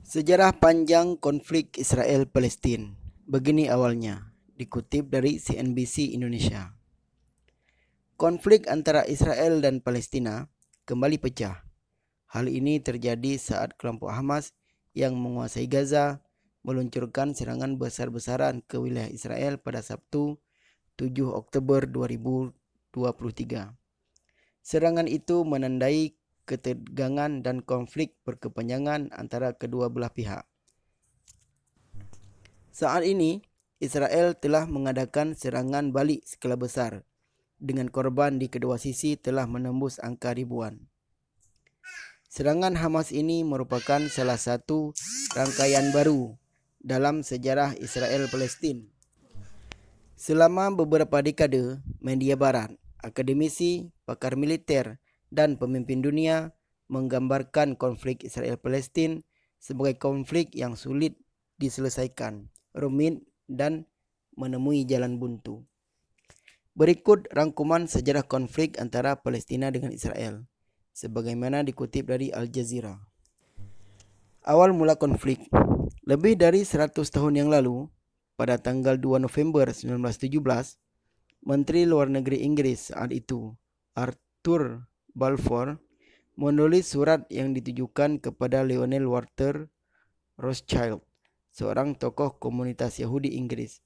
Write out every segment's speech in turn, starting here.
Sejarah panjang konflik Israel-Palestin. Begini awalnya, dikutip dari CNBC Indonesia. Konflik antara Israel dan Palestina kembali pecah. Hal ini terjadi saat kelompok Hamas yang menguasai Gaza meluncurkan serangan besar-besaran ke wilayah Israel pada Sabtu 7 Oktober 2023. Serangan itu menandai ketegangan dan konflik berkepanjangan antara kedua belah pihak. Saat ini, Israel telah mengadakan serangan balik skala besar, dengan korban di kedua sisi telah menembus angka ribuan. Serangan Hamas ini merupakan salah satu rangkaian baru dalam sejarah Israel-Palestin. Selama beberapa dekade, media barat, akademisi, pakar militer, dan pemimpin dunia menggambarkan konflik Israel-Palestin sebagai konflik yang sulit diselesaikan, rumit, dan menemui jalan buntu. Berikut rangkuman sejarah konflik antara Palestina dengan Israel, sebagaimana dikutip dari Al Jazeera. Awal mula konflik. Lebih dari 100 tahun yang lalu, pada tanggal 2 November 1917, Menteri Luar Negeri Inggris saat itu, Arthur Balfour, menulis surat yang ditujukan kepada Lionel Walter Rothschild, seorang tokoh komunitas Yahudi Inggris.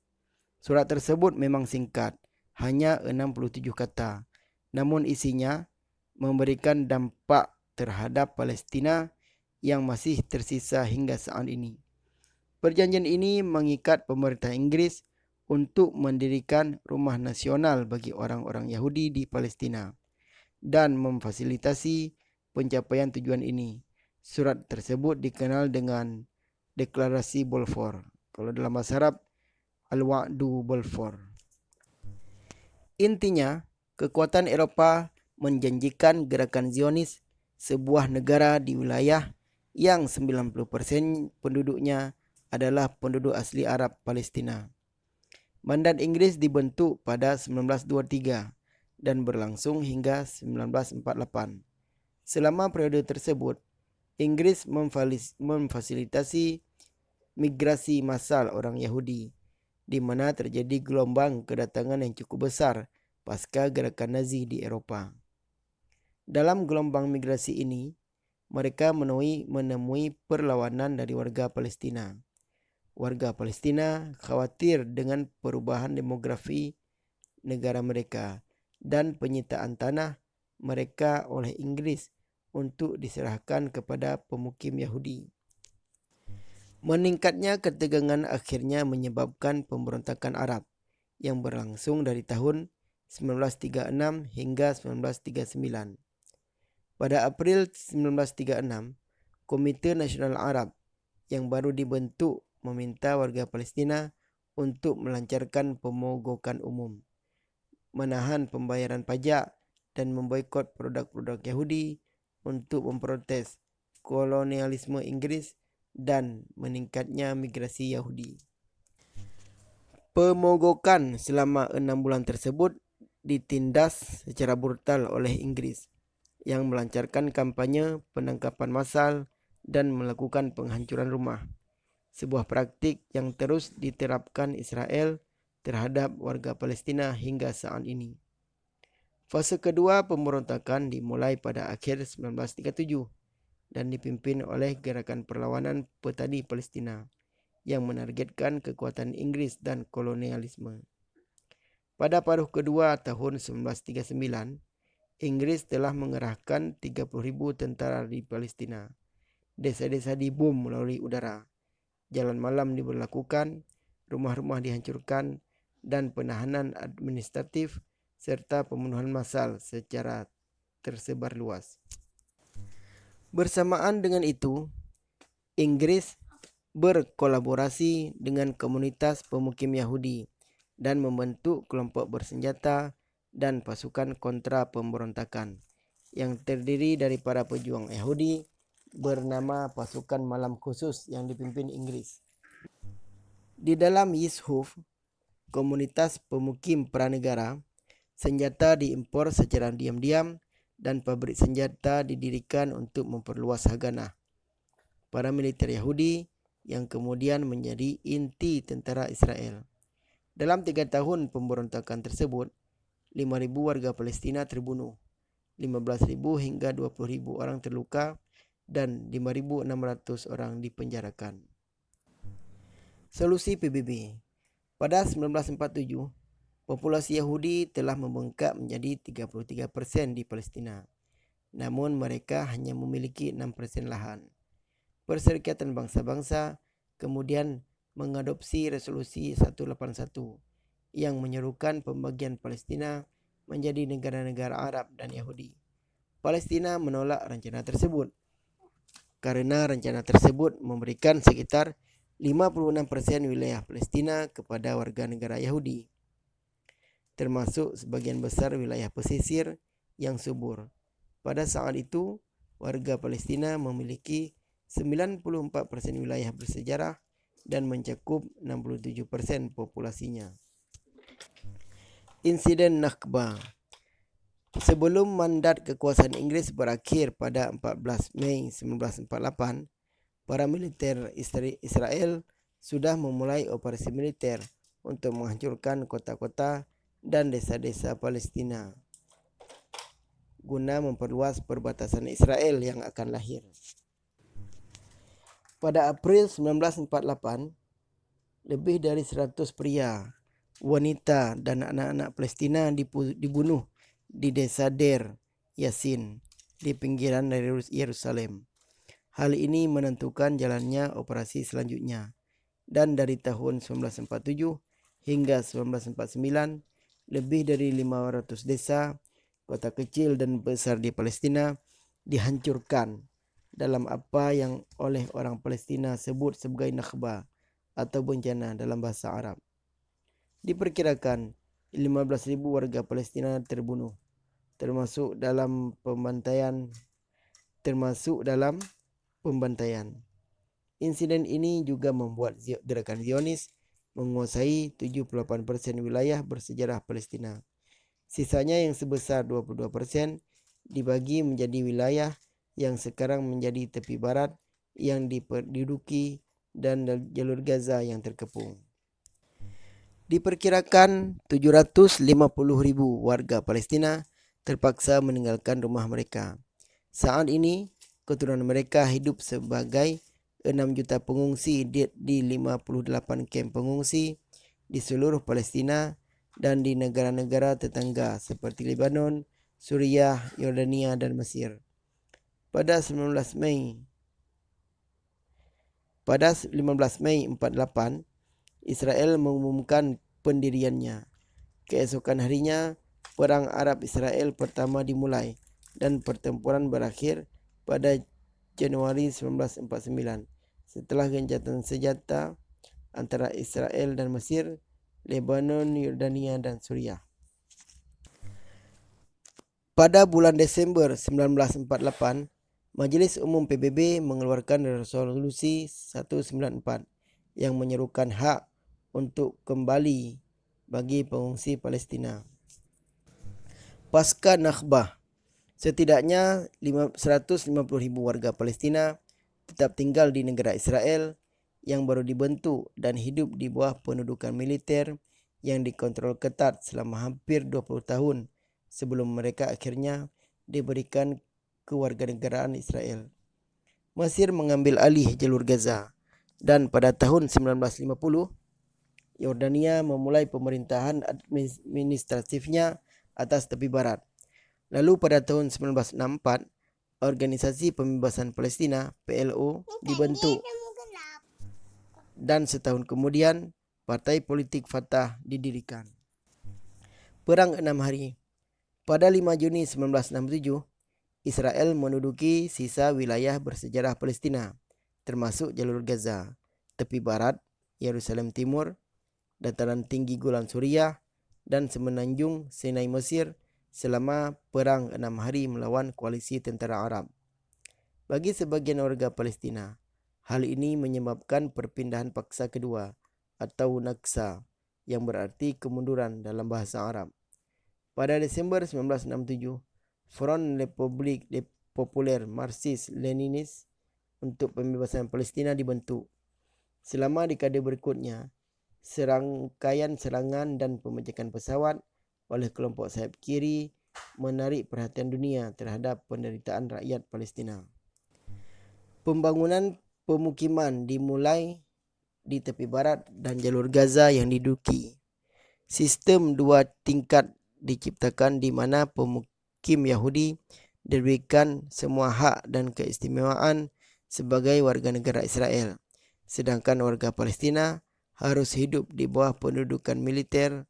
Surat tersebut memang singkat, hanya 67 kata, namun isinya memberikan dampak terhadap Palestina yang masih tersisa hingga saat ini. Perjanjian ini mengikat pemerintah Inggris untuk mendirikan rumah nasional bagi orang-orang Yahudi di Palestina dan memfasilitasi pencapaian tujuan ini. Surat tersebut dikenal dengan Deklarasi Balfour. Kalau dalam bahasa Arab, Al-Wa'du Balfour. Intinya, kekuatan Eropa menjanjikan gerakan Zionis, sebuah negara di wilayah yang 90% penduduknya adalah penduduk asli Arab Palestina. Mandat Inggris dibentuk pada 1923 dan berlangsung hingga 1948. Selama periode tersebut, Inggris memfasilitasi migrasi massal orang Yahudi, di mana terjadi gelombang kedatangan yang cukup besar pasca gerakan Nazi di Eropa. Dalam gelombang migrasi ini, mereka menemui perlawanan dari warga Palestina. Warga Palestina khawatir dengan perubahan demografi negara mereka dan penyitaan tanah mereka oleh Inggris untuk diserahkan kepada pemukim Yahudi. Meningkatnya ketegangan akhirnya menyebabkan pemberontakan Arab yang berlangsung dari tahun 1936 hingga 1939. Pada April 1936, Komite Nasional Arab yang baru dibentuk meminta warga Palestina untuk melancarkan pemogokan umum, menahan pembayaran pajak, dan memboikot produk-produk Yahudi untuk memprotes kolonialisme Inggris dan meningkatnya migrasi Yahudi. Pemogokan selama 6 bulan tersebut ditindas secara brutal oleh Inggris yang melancarkan kampanye penangkapan massal dan melakukan penghancuran rumah, sebuah praktik yang terus diterapkan Israel terhadap warga Palestina hingga saat ini. Fase kedua pemberontakan dimulai pada akhir 1937 dan dipimpin oleh Gerakan Perlawanan Petani Palestina yang menargetkan kekuatan Inggris dan kolonialisme. Pada paruh kedua tahun 1939, Inggris telah mengerahkan 30.000 tentara di Palestina. Desa-desa dibom melalui udara. Jalan malam diberlakukan, rumah-rumah dihancurkan, dan penahanan administratif serta pembunuhan massal secara tersebar luas. Bersamaan dengan itu, Inggris berkolaborasi dengan komunitas pemukim Yahudi dan membentuk kelompok bersenjata dan pasukan kontra pemberontakan yang terdiri dari para pejuang Yahudi bernama Pasukan Malam Khusus yang dipimpin Inggris. Di dalam Yishuf, komunitas pemukim pranegara, senjata diimpor secara diam-diam dan pabrik senjata didirikan untuk memperluas haganah. para militer Yahudi yang kemudian menjadi inti tentara Israel. Dalam 3 tahun pemberontakan tersebut, 5.000 warga Palestina terbunuh, 15.000 hingga 20.000 orang terluka, dan 5.600 orang dipenjarakan. Solusi PBB. Pada 1947, populasi Yahudi telah membengkak menjadi 33% di Palestina. Namun mereka hanya memiliki 6% lahan. Perserikatan Bangsa-Bangsa kemudian mengadopsi resolusi 181 yang menyerukan pembagian Palestina menjadi negara-negara Arab dan Yahudi. Palestina menolak rencana tersebut karena rencana tersebut memberikan sekitar 56% wilayah Palestina kepada warga negara Yahudi, termasuk sebagian besar wilayah pesisir yang subur. Pada saat itu, warga Palestina memiliki 94% wilayah bersejarah dan mencakup 67% populasinya. Insiden Nakba. Sebelum mandat kekuasaan Inggris berakhir pada 14 Mei 1948, para militer Israel sudah memulai operasi militer untuk menghancurkan kota-kota dan desa-desa Palestina guna memperluas perbatasan Israel yang akan lahir. Pada April 1948, lebih dari 100 pria, wanita dan anak-anak Palestina dibunuh di desa Deir Yassin di pinggiran dari Yerusalem. Hal ini menentukan jalannya operasi selanjutnya, dan dari tahun 1947 hingga 1949, lebih dari 500 desa, kota kecil dan besar di Palestina dihancurkan dalam apa yang oleh orang Palestina sebut sebagai Nakba atau bencana dalam bahasa Arab. Diperkirakan 15.000 warga Palestina terbunuh, termasuk dalam pembantaian. Insiden ini juga membuat gerakan Zionis menguasai 78% wilayah bersejarah Palestina. Sisanya yang sebesar 22% dibagi menjadi wilayah yang sekarang menjadi tepi barat yang diduduki dan jalur Gaza yang terkepung. Diperkirakan 750.000 warga Palestina terpaksa meninggalkan rumah mereka. Saat ini, keturunan mereka hidup sebagai 6 juta pengungsi di 58 kamp pengungsi di seluruh Palestina dan di negara-negara tetangga seperti Lebanon, Suriah, Yordania, dan Mesir. Pada 15 Mei 48, Israel mengumumkan pendiriannya. Keesokan harinya, Perang Arab-Israel pertama dimulai dan pertempuran berakhir pada Januari 1949 setelah gencatan senjata antara Israel dan Mesir, Lebanon, Yordania, dan Suriah. Pada bulan Desember 1948, Majelis Umum PBB mengeluarkan resolusi 194 yang menyerukan hak untuk kembali bagi pengungsi Palestina. Pasca Nakba, setidaknya 150.000 warga Palestina tetap tinggal di negara Israel yang baru dibentuk dan hidup di bawah pendudukan militer yang dikontrol ketat selama hampir 20 tahun sebelum mereka akhirnya diberikan kewarganegaraan Israel. Mesir mengambil alih jalur Gaza, dan pada tahun 1950, Yordania memulai pemerintahan administratifnya atas tepi barat. Lalu pada tahun 1964, Organisasi Pembebasan Palestina (PLO) dibentuk, dan setahun kemudian partai politik Fatah didirikan. Perang 6 hari. Pada 5 Juni 1967, Israel menduduki sisa wilayah bersejarah Palestina, termasuk jalur Gaza, tepi barat, Yerusalem Timur, dataran tinggi Golan Suriah, dan semenanjung Sinai Mesir selama perang 6 hari melawan koalisi tentara Arab. Bagi sebagian warga Palestina, hal ini menyebabkan perpindahan paksa kedua atau Naksa yang berarti kemunduran dalam bahasa Arab. Pada Desember 1967, Front Republik Populer Marxist Leninis untuk pembebasan Palestina dibentuk. Selama dekade berikutnya, serangkaian serangan dan pemecahkan pesawat oleh kelompok sayap kiri menarik perhatian dunia terhadap penderitaan rakyat Palestina. Pembangunan pemukiman dimulai di tepi barat dan jalur Gaza yang diduduki. Sistem dua tingkat diciptakan di mana pemukim Yahudi diberikan semua hak dan keistimewaan sebagai warga negara Israel, sedangkan warga Palestina harus hidup di bawah pendudukan militer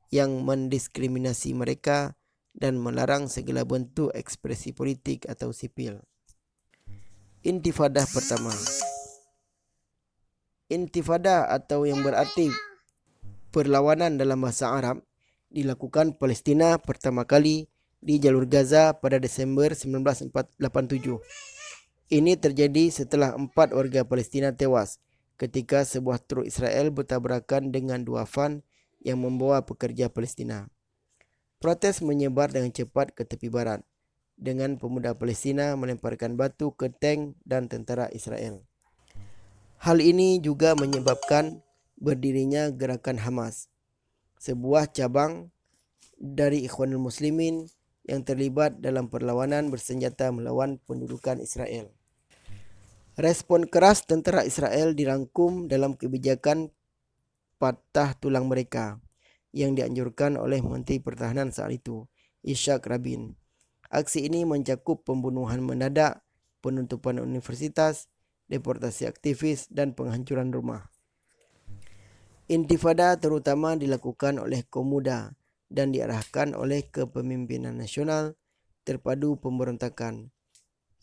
yang mendiskriminasi mereka dan melarang segala bentuk ekspresi politik atau sipil. Intifadah pertama. Intifada atau yang berarti perlawanan dalam bahasa Arab dilakukan Palestina pertama kali di jalur Gaza pada Desember 1987. Ini terjadi setelah 4 warga Palestina tewas ketika sebuah truk Israel bertabrakan dengan 2 van yang membawa pekerja Palestina. Protes menyebar dengan cepat ke tepi barat, dengan pemuda Palestina melemparkan batu ke tank dan tentara Israel. Hal ini juga menyebabkan berdirinya gerakan Hamas, sebuah cabang dari Ikhwanul Muslimin yang terlibat dalam perlawanan bersenjata melawan pendudukan Israel. Respon keras tentara Israel dirangkum dalam kebijakan patah tulang mereka yang dianjurkan oleh Menteri Pertahanan saat itu, Yitzhak Rabin. Aksi ini mencakup pembunuhan mendadak, penutupan universitas, deportasi aktivis, dan penghancuran rumah. Intifada terutama dilakukan oleh kaum muda dan diarahkan oleh Kepemimpinan Nasional Terpadu Pemberontakan,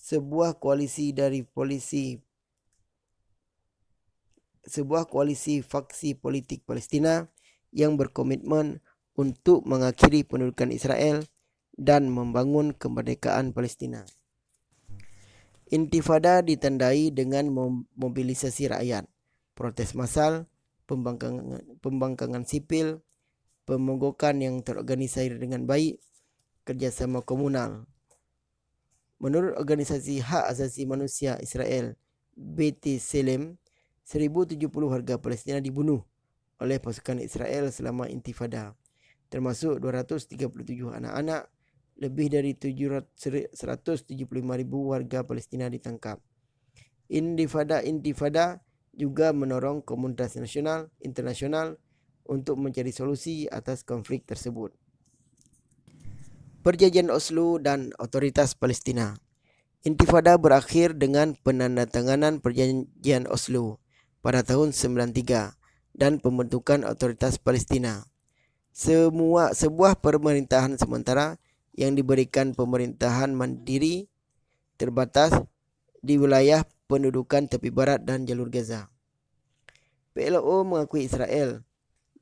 sebuah koalisi faksi politik Palestina yang berkomitmen untuk mengakhiri pendudukan Israel dan membangun kemerdekaan Palestina. Intifada ditandai dengan mobilisasi rakyat, protes massal, pembangkangan sipil, pemogokan yang terorganisir dengan baik, kerjasama komunal. Menurut Organisasi Hak Asasi Manusia Israel, B'Tselem, 1070 warga Palestina dibunuh oleh pasukan Israel selama intifada, termasuk 237 anak-anak. Lebih dari 175,000 warga Palestina ditangkap. Intifada juga mendorong komunitas internasional untuk mencari solusi atas konflik tersebut. Perjanjian Oslo dan Otoritas Palestina. Intifada berakhir dengan penandatanganan Perjanjian Oslo pada tahun 1993 dan pembentukan Otoritas Palestina. Sebuah pemerintahan sementara yang diberikan pemerintahan mandiri terbatas di wilayah pendudukan tepi barat dan jalur Gaza. PLO mengakui Israel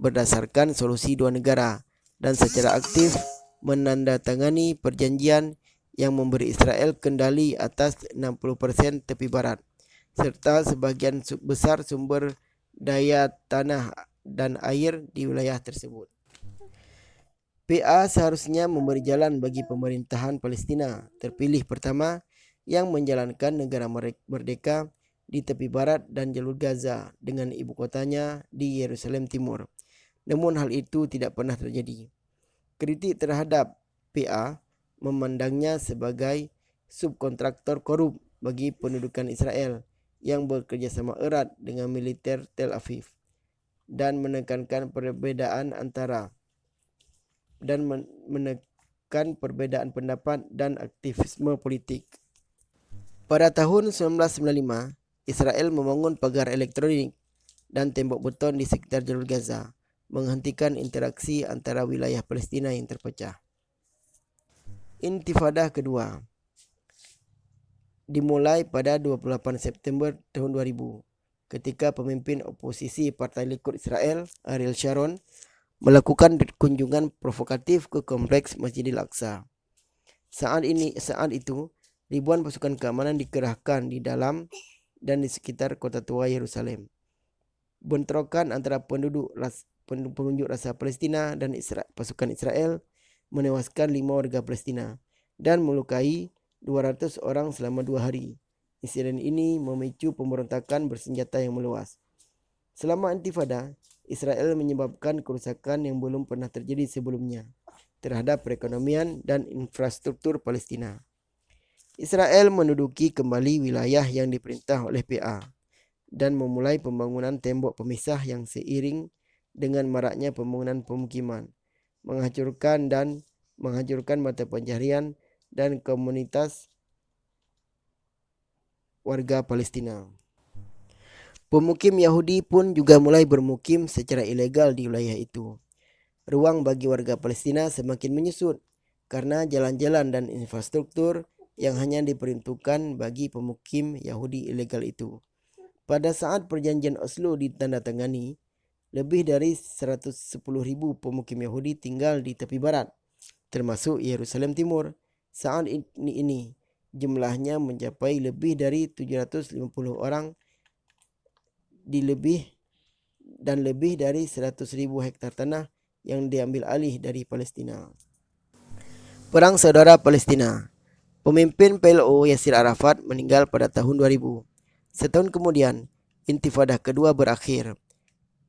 berdasarkan solusi 2 negara dan secara aktif menandatangani perjanjian yang memberi Israel kendali atas 60% tepi barat serta sebagian besar sumber daya tanah dan air di wilayah tersebut. PA seharusnya memberi jalan bagi pemerintahan Palestina terpilih pertama yang menjalankan negara merdeka di tepi barat dan jalur Gaza dengan ibu kotanya di Yerusalem Timur. Namun hal itu tidak pernah terjadi. Kritik terhadap PA memandangnya sebagai subkontraktor korup bagi pendudukan Israel yang bekerjasama erat dengan militer Tel Aviv dan menekan perbedaan pendapat dan aktivisme politik. Pada tahun 1995, Israel membangun pagar elektronik dan tembok beton di sekitar jalur Gaza, menghentikan interaksi antara wilayah Palestina yang terpecah. Intifada kedua dimulai pada 28 September tahun 2000 ketika pemimpin oposisi Partai Likud Israel, Ariel Sharon, melakukan kunjungan provokatif ke kompleks Masjidil Aqsa. Saat itu, ribuan pasukan keamanan dikerahkan di dalam dan di sekitar kota tua Yerusalem. Bentrokan antara pengunjuk rasa Palestina dan pasukan Israel menewaskan 5 warga Palestina dan melukai 200 orang selama 2 hari Insiden ini memicu pemberontakan bersenjata yang meluas. Selama intifada, Israel menyebabkan kerusakan yang belum pernah terjadi sebelumnya terhadap perekonomian dan infrastruktur Palestina. Israel menduduki kembali wilayah yang diperintah oleh PA dan memulai pembangunan tembok pemisah yang seiring dengan maraknya pembangunan pemukiman, menghancurkan mata pencaharian dan komunitas warga Palestina. Pemukim Yahudi pun juga mulai bermukim secara ilegal di wilayah itu. Ruang bagi warga Palestina semakin menyusut karena jalan-jalan dan infrastruktur yang hanya diperuntukkan bagi pemukim Yahudi ilegal itu. Pada saat perjanjian Oslo ditandatangani, lebih dari 110.000 pemukim Yahudi tinggal di tepi barat, termasuk Yerusalem Timur. Saat ini jumlahnya mencapai lebih dari 750 orang lebih dari 100.000 hektar tanah yang diambil alih dari Palestina. Perang Saudara Palestina. Pemimpin PLO Yasir Arafat meninggal pada tahun 2000. Setahun kemudian, Intifada kedua berakhir.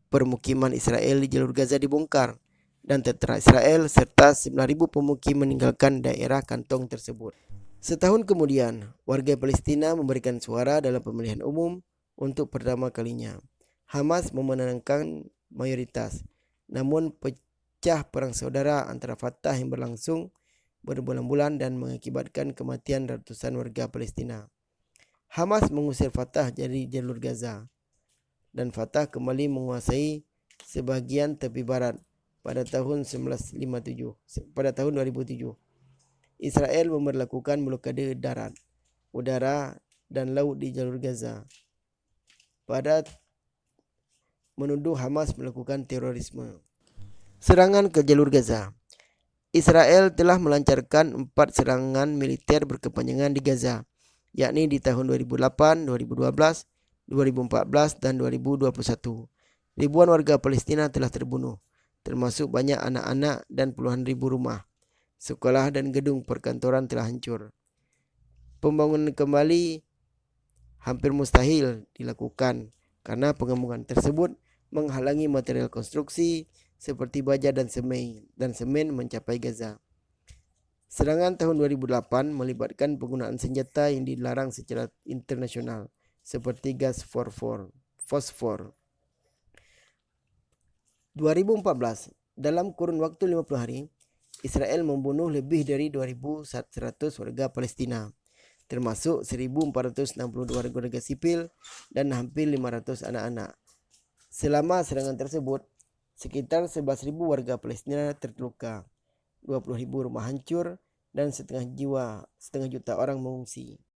Permukiman Israel di jalur Gaza dibongkar dan tentara Israel serta 9.000 pemukim meninggalkan daerah kantong tersebut. Setahun kemudian, warga Palestina memberikan suara dalam pemilihan umum untuk pertama kalinya. Hamas memenangkan mayoritas, namun pecah perang saudara antara Fatah yang berlangsung berbulan-bulan dan mengakibatkan kematian ratusan warga Palestina. Hamas mengusir Fatah dari jalur Gaza dan Fatah kembali menguasai sebagian tepi barat pada tahun 2007. Israel memberlakukan blokade darat, udara, dan laut di jalur Gaza. Pada menuduh Hamas melakukan terorisme. Serangan ke jalur Gaza. Israel telah melancarkan 4 serangan militer berkepanjangan di Gaza, yakni di tahun 2008, 2012, 2014, dan 2021. Ribuan warga Palestina telah terbunuh, termasuk banyak anak-anak dan puluhan ribu rumah. Sekolah dan gedung perkantoran telah hancur. Pembangunan kembali hampir mustahil dilakukan karena pengembangan tersebut menghalangi material konstruksi seperti baja dan semen mencapai Gaza. Serangan tahun 2008 melibatkan penggunaan senjata yang dilarang secara internasional seperti gas fosfor. 2014, dalam kurun waktu 50 hari, Israel membunuh lebih dari 2.100 warga Palestina, termasuk 1.462 warga sipil dan hampir 500 anak-anak. Selama serangan tersebut, sekitar 11.000 warga Palestina terluka, 20.000 rumah hancur, dan setengah juta orang mengungsi.